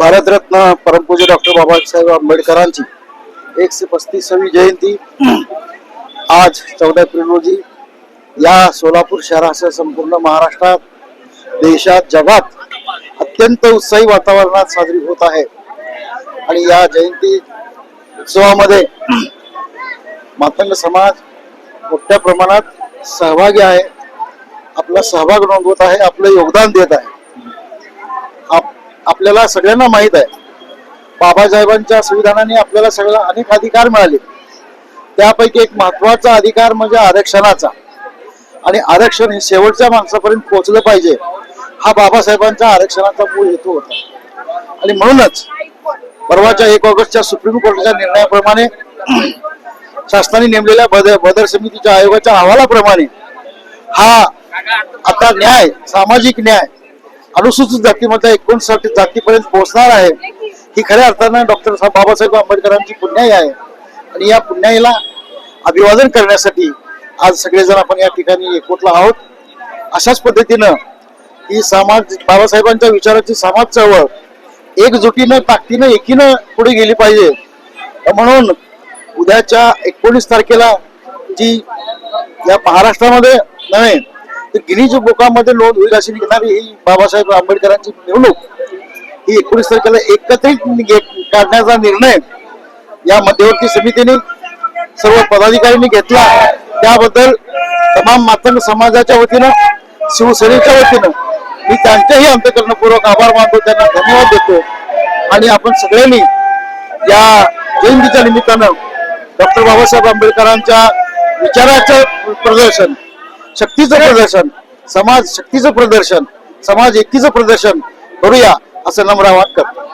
भारतरत्न परमपूज्य डॉक्टर बाबासाहेब आंबेडकरांची 135वी जयंती आज 14 एप्रिल रोजी या सोलापूर शहरासह संपूर्ण महाराष्ट्रात, देशात, जगात अत्यंत उत्साही वातावरणात साजरी होत आहे। आणि या जयंती उत्सवामध्ये मातंग समाज मोठ्या प्रमाणात सहभागी आहे, आपला सहभाग नोंदवत आहे, आपलं योगदान देत आहे। आपल्याला सगळ्यांना माहित आहे, बाबासाहेबांच्या संविधानाने आपल्याला सगळ्या अनेक अधिकार मिळाले, त्यापैकी एक महत्वाचा अधिकार म्हणजे आरक्षणाचा। आणि आरक्षण हे शेवटच्या माणसापर्यंत पोहोचलं पाहिजे, हा बाबासाहेबांच्या आरक्षणाचा मूळ हेतू होता। आणि म्हणूनच परवाच्या 1 ऑगस्टच्या सुप्रीम कोर्टाच्या निर्णयाप्रमाणे शासनाने नेमलेल्या बदर समितीच्या आयोगाच्या अहवालाप्रमाणे हा आता न्याय, सामाजिक न्याय अनुसूचित जातीमधल्या 59 जातीपर्यंत पोहोचणार आहे। ही खऱ्या अर्थानं डॉक्टर बाबासाहेब आंबेडकरांची पुण्याई आहे। आणि या पुण्याईला अभिवादन करण्यासाठी आज सगळेजण आपण या ठिकाणी एकवटलो आहोत। अशाच पद्धतीनं ही बाबासाहेबांच्या विचाराची समाज चळवळ एकजुटीनं, ताकदीनं, एकीनं पुढे गेली पाहिजे। म्हणून उद्याच्या 19 तारखेला जी या महाराष्ट्रामध्ये नव्हे तर गिनीज बुकामध्ये नोंद होईल अशी निघणारी ही बाबासाहेब आंबेडकरांची मिरवणूक ही 19 तारखेला एकत्रित काढण्याचा निर्णय या मध्यवर्ती समितीने सर्व पदाधिकाऱ्यांनी घेतला। त्याबद्दल तमाम मातंग समाजाच्या वतीनं, शिवसेनेच्या वतीनं मी त्यांच्याही अंतःकरणपूर्वक आभार मानतो, त्यांना धन्यवाद देतो। आणि आपण सगळ्यांनी या जयंतीच्या निमित्तानं डॉक्टर बाबासाहेब आंबेडकरांच्या विचाराचं प्रदर्शन, शक्तीचं प्रदर्शन, समाज शक्तीचं प्रदर्शन, समाज एकीचं प्रदर्शन करूया असं नम्र आवाहन करतो।